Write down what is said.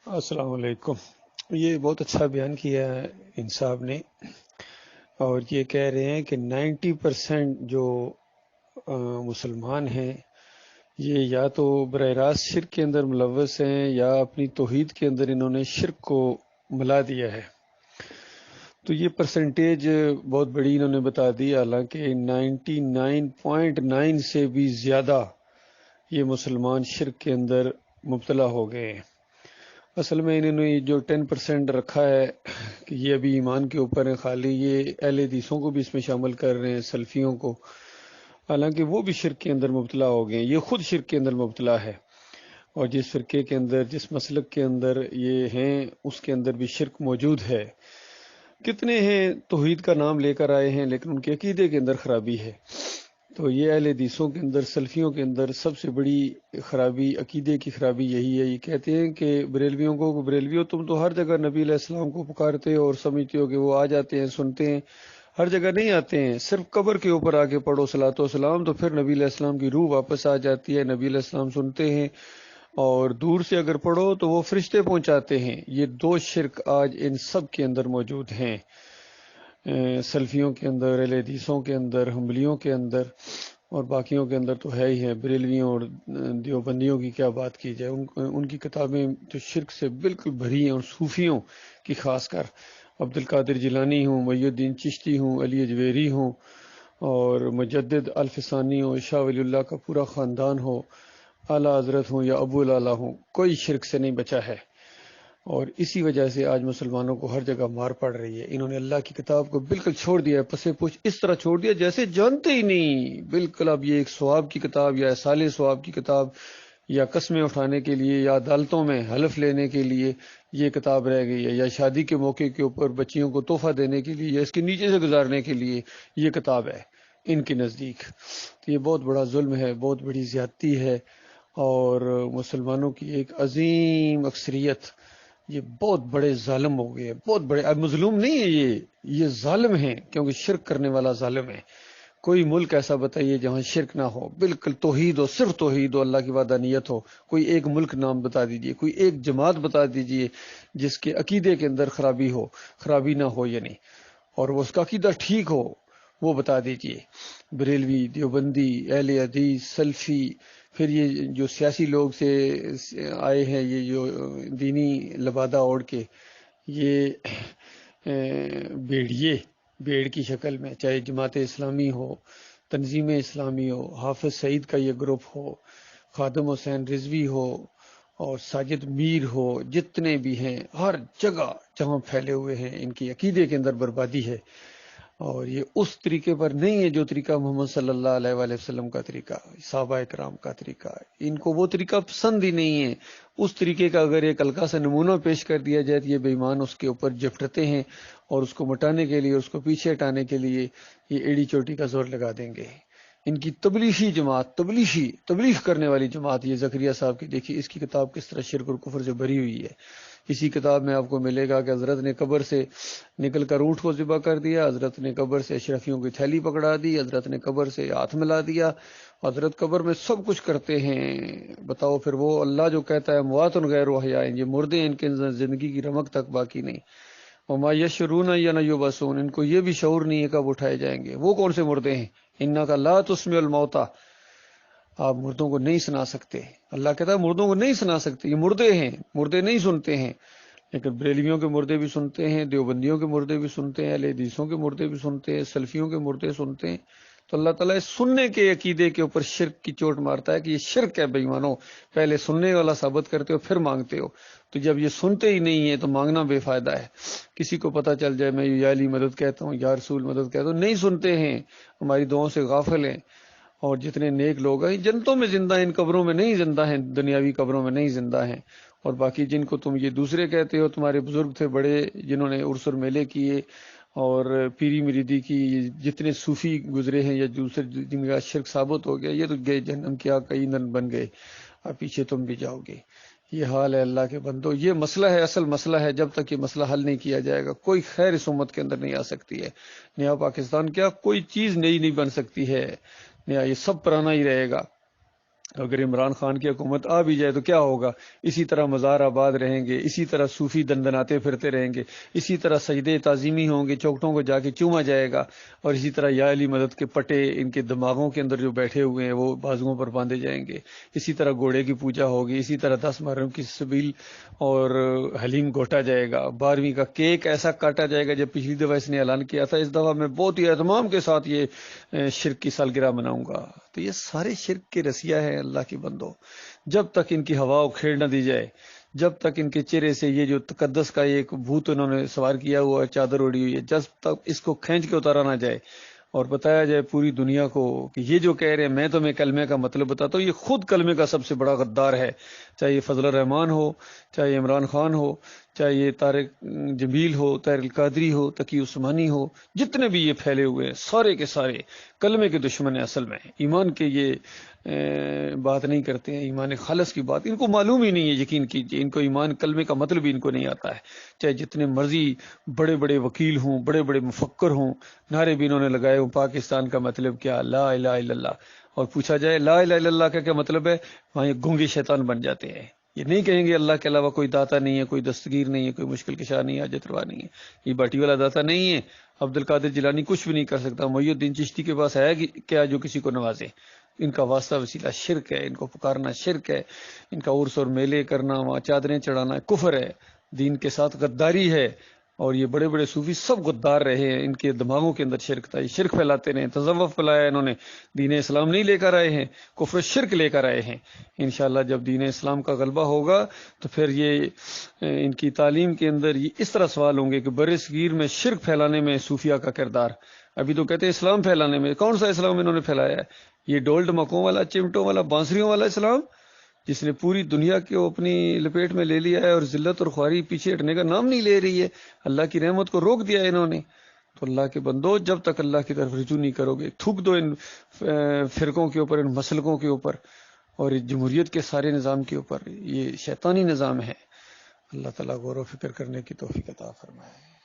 السلام علیکم۔ یہ بہت اچھا بیان کیا ہے ان صاحب نے، اور یہ کہہ رہے ہیں کہ 90% جو مسلمان ہیں یہ یا تو براہ راست شرک کے اندر ملوث ہیں یا اپنی توحید کے اندر انہوں نے شرک کو ملا دیا ہے۔ تو یہ پرسنٹیج بہت بڑی انہوں نے بتا دی، حالانکہ 99.9 سے بھی زیادہ یہ مسلمان شرک کے اندر مبتلا ہو گئے ہیں۔ اصل میں انہوں نے جو 10% رکھا ہے کہ یہ ابھی ایمان کے اوپر ہے، خالی یہ اہل حدیثوں کو بھی اس میں شامل کر رہے ہیں، سلفیوں کو، حالانکہ وہ بھی شرک کے اندر مبتلا ہو گئے ہیں۔ یہ خود شرک کے اندر مبتلا ہے، اور جس فرقے کے اندر، جس مسلک کے اندر یہ ہیں، اس کے اندر بھی شرک موجود ہے۔ کتنے ہیں توحید کا نام لے کر آئے ہیں لیکن ان کے عقیدے کے اندر خرابی ہے۔ تو یہ اہل حدیثوں کے اندر، سلفیوں کے اندر سب سے بڑی خرابی، عقیدے کی خرابی یہی ہے۔ یہ کہتے ہیں کہ بریلویوں کو، بریلویوں تم تو ہر جگہ نبی علیہ السلام کو پکارتے ہو اور سمجھتے ہو کہ وہ آ جاتے ہیں، سنتے ہیں۔ ہر جگہ نہیں آتے ہیں، صرف قبر کے اوپر آ کے پڑھو صلاۃ و سلام، تو پھر نبی علیہ السلام کی روح واپس آ جاتی ہے، نبی علیہ السلام سنتے ہیں۔ اور دور سے اگر پڑھو تو وہ فرشتے پہنچاتے ہیں۔ یہ دو شرک آج ان سب کے اندر موجود ہیں، سلفیوں کے اندر، اہل حدیثوں کے اندر، حنبلیوں کے اندر، اور باقیوں کے اندر تو ہے ہی ہے۔ بریلویوں اور دیوبندیوں کی کیا بات کی جائے، ان کی کتابیں تو شرک سے بالکل بھری ہیں، اور صوفیوں کی خاص کر عبد القادر جیلانی ہوں، محی الدین چشتی ہوں، علی اجویری ہوں، اور مجدد الفسانی ہو، شاہ ولی اللہ کا پورا خاندان ہو، اعلیٰ حضرت ہوں یا ابو العلا ہوں، کوئی شرک سے نہیں بچا ہے۔ اور اسی وجہ سے آج مسلمانوں کو ہر جگہ مار پڑ رہی ہے۔ انہوں نے اللہ کی کتاب کو بالکل چھوڑ دیا ہے، پسے پوچھ اس طرح چھوڑ دیا جیسے جانتے ہی نہیں۔ بالکل اب یہ ایک ثواب کی کتاب یا اصال ثواب کی کتاب یا قسمیں اٹھانے کے لیے یا عدالتوں میں حلف لینے کے لیے یہ کتاب رہ گئی ہے، یا شادی کے موقع کے اوپر بچیوں کو تحفہ دینے کے لیے یا اس کے نیچے سے گزارنے کے لیے یہ کتاب ہے ان کے نزدیک۔ تو یہ بہت بڑا ظلم ہے، بہت بڑی زیادتی ہے، اور مسلمانوں کی ایک عظیم اکثریت یہ بہت بڑے ظالم ہو گئے، بہت بڑے۔ اب مظلوم نہیں ہے، یہ ظالم ہیں، کیونکہ شرک کرنے والا ظالم ہے۔ کوئی ملک ایسا بتائیے جہاں شرک نہ ہو، بالکل توحید ہو، صرف توحید ہو، اللہ کی وحدانیت ہو۔ کوئی ایک ملک نام بتا دیجئے، کوئی ایک جماعت بتا دیجئے جس کے عقیدے کے اندر خرابی ہو، خرابی نہ ہو یعنی، اور وہ اس کا عقیدہ ٹھیک ہو، وہ بتا دیجئے۔ بریلوی، دیوبندی، اہل حدیث، سلفی، پھر یہ جو سیاسی لوگ سے آئے ہیں، یہ جو دینی لبادہ اوڑھ کے، یہ بھیڑیے، بھیڑ کی شکل میں، چاہے جماعت اسلامی ہو، تنظیم اسلامی ہو، حافظ سعید کا یہ گروپ ہو، خادم حسین رضوی ہو، اور ساجد میر ہو، جتنے بھی ہیں ہر جگہ جہاں پھیلے ہوئے ہیں، ان کی عقیدے کے اندر بربادی ہے۔ اور یہ اس طریقے پر نہیں ہے جو طریقہ محمد صلی اللہ علیہ وآلہ وسلم کا طریقہ، صحابہ کرام کا طریقہ۔ ان کو وہ طریقہ پسند ہی نہیں ہے۔ اس طریقے کا اگر ایک ہلکا سا نمونہ پیش کر دیا جائے تو یہ بے ایمان اس کے اوپر جھپٹتے ہیں، اور اس کو مٹانے کے لیے، اس کو پیچھے ہٹانے کے لیے یہ ایڑی چوٹی کا زور لگا دیں گے۔ ان کی تبلیغی جماعت، تبلیغ کرنے والی جماعت، یہ زکریا صاحب کی دیکھیے، اس کی کتاب کس طرح شرک اور کفر سے بھری ہوئی ہے۔ اسی کتاب میں آپ کو ملے گا کہ حضرت نے قبر سے نکل کر اونٹ کو ذبح کر دیا، حضرت نے قبر سے اشرفیوں کی تھیلی پکڑا دی، حضرت نے قبر سے ہاتھ ملا دیا، حضرت قبر میں سب کچھ کرتے ہیں۔ بتاؤ پھر وہ اللہ جو کہتا ہے اموات غیر احیاء، یہ مردے ہیں، ان کے زندگی کی رمق تک باقی نہیں۔ وما یشعرون ایان یبعثون، ان کو یہ بھی شعور نہیں ہے کب اٹھائے جائیں گے۔ وہ کون سے مردے ہیں؟ انک لا تسمع الموتى، آپ مردوں کو نہیں سنا سکتے۔ اللہ کہتا ہے مردوں کو نہیں سنا سکتے، یہ مردے ہیں، مردے نہیں سنتے ہیں۔ لیکن بریلویوں کے مردے بھی سنتے ہیں، دیوبندیوں کے مردے بھی سنتے ہیں، اہل حدیثوں کے مردے بھی سنتے ہیں، سلفیوں کے مردے سنتے ہیں۔ تو اللہ تعالیٰ اس سننے کے عقیدے کے اوپر شرک کی چوٹ مارتا ہے کہ یہ شرک ہے بے ایمانو، پہلے سننے والا ثابت کرتے ہو پھر مانگتے ہو۔ تو جب یہ سنتے ہی نہیں ہیں تو مانگنا بے فائدہ ہے۔ کسی کو پتہ چل جائے میں یا علی مدد کہتا ہوں، یا رسول مدد کہتا ہوں، نہیں سنتے ہیں، ہماری دعاؤں سے غافل ہیں۔ اور جتنے نیک لوگ ہیں جنتوں میں زندہ ہیں، ان قبروں میں نہیں زندہ ہیں، دنیاوی قبروں میں نہیں زندہ ہیں۔ اور باقی جن کو تم یہ دوسرے کہتے ہو، تمہارے بزرگ تھے بڑے جنہوں نے عرس اور میلے کیے اور پیری مریدی کی، جتنے صوفی گزرے ہیں یا دوسرے جن کا شرک ثابت ہو گیا، یہ تو گئے جہنم کی آگ کا ایندھن بن گئے، اب پیچھے تم بھی جاؤ گے۔ یہ حال ہے اللہ کے بندو، یہ مسئلہ ہے، اصل مسئلہ ہے۔ جب تک یہ مسئلہ حل نہیں کیا جائے گا کوئی خیر اس امت کے اندر نہیں آ سکتی ہے۔ نیا پاکستان کیا کوئی چیز نئی نہیں بن سکتی ہے، نیا یہ سب پرانا ہی رہے گا۔ اگر عمران خان کی حکومت آ بھی جائے تو کیا ہوگا؟ اسی طرح مزار آباد رہیں گے، اسی طرح صوفی دندناتے پھرتے رہیں گے، اسی طرح سجدے تعظیمی ہوں گے، چوکٹوں کو جا کے چوما جائے گا، اور اسی طرح یا علی مدد کے پٹے ان کے دماغوں کے اندر جو بیٹھے ہوئے ہیں وہ بازوؤں پر باندھے جائیں گے، اسی طرح گھوڑے کی پوجا ہوگی، اسی طرح 10 محرم کی سبیل اور حلیم گھوٹا جائے گا، 12ویں کا کیک ایسا کاٹا جائے گا جب پچھلی دفعہ اس نے اعلان کیا تھا اس دفعہ میں بہت ہی اہتمام کے ساتھ یہ شرک کی سالگرہ مناؤں گا۔ تو یہ سارے شرک کے رسیہ ہیں اللہ کی بندو۔ جب تک ان کی ہوا کھیڑ نہ دی جائے، جب تک ان کے چہرے سے یہ جو تقدس کا ایک بھوت انہوں نے سوار کیا ہوا ہے، چادر اوڑی ہوئی ہے، جب تک اس کو کھینچ کے اتارا نہ جائے اور بتایا جائے پوری دنیا کو کہ یہ جو کہہ رہے ہیں میں تمہیں کلمے کا مطلب بتاتا ہوں، یہ خود کلمے کا سب سے بڑا غدار ہے، چاہے یہ فضل الرحمان ہو، چاہے عمران خان ہو، چاہے یہ طارق جمیل ہو، طاہر القادری ہو، تقی عثمانی ہو، جتنے بھی یہ پھیلے ہوئے ہیں سارے کے سارے کلمے کے دشمن ہیں، اصل میں ایمان کے یہ بات نہیں کرتے ہیں، ایمان خالص کی بات ان کو معلوم ہی نہیں ہے۔ یقین کیجئے ان کو ایمان کلمے کا مطلب ہی ان کو نہیں آتا ہے، چاہے جتنے مرضی بڑے بڑے وکیل ہوں، بڑے بڑے مفکر ہوں، نعرے بھی انہوں نے لگائے ہوں پاکستان کا مطلب کیا، لا الہ الا اللہ، اور پوچھا جائے لا الہ الا اللہ کا کیا مطلب ہے، وہاں یہ گونگے شیطان بن جاتے ہیں۔ یہ نہیں کہیں گے اللہ کے علاوہ کوئی داتا نہیں ہے، کوئی دستگیر نہیں ہے، کوئی مشکل کشا نہیں ہے، حاجت روا نہیں ہے، یہ باٹی والا داتا نہیں ہے، عبد القادر جیلانی کچھ بھی نہیں کر سکتا، محی الدین چشتی کے پاس ہے کیا جو کسی کو نوازے؟ ان کا واسطہ وسیلہ شرک ہے، ان کو پکارنا شرک ہے، ان کا عرس اور میلے کرنا، وہاں چادریں چڑھانا کفر ہے، دین کے ساتھ غداری ہے، اور یہ بڑے بڑے صوفی سب غدار رہے ہیں، ان کے دماغوں کے اندر شرک تھا، یہ شرک پھیلاتے رہے، تصوف پھیلایا انہوں نے، دین اسلام نہیں لے کر آئے ہیں، کفر شرک لے کر آئے ہیں۔ انشاءاللہ جب دین اسلام کا غلبہ ہوگا تو پھر یہ ان کی تعلیم کے اندر یہ اس طرح سوال ہوں گے کہ بر صغیر میں شرک پھیلانے میں صوفیہ کا کردار، ابھی تو کہتے ہیں اسلام پھیلانے میں، کون سا اسلام انہوں نے پھیلایا ہے؟ یہ ڈول ڈمکوں والا، چمٹوں والا، بانسریوں والا اسلام جس نے پوری دنیا کو اپنی لپیٹ میں لے لیا ہے، اور ذلت اور خواری پیچھے ہٹنے کا نام نہیں لے رہی ہے، اللہ کی رحمت کو روک دیا ہے انہوں نے۔ تو اللہ کے بندو جب تک اللہ کی طرف رجوع نہیں کرو گے، تھوک دو ان فرقوں کے اوپر، ان مسلکوں کے اوپر اور اس جمہوریت کے سارے نظام کے اوپر، یہ شیطانی نظام ہے۔ اللہ تعالیٰ غور و فکر کرنے کی توفیق عطا فرمائے۔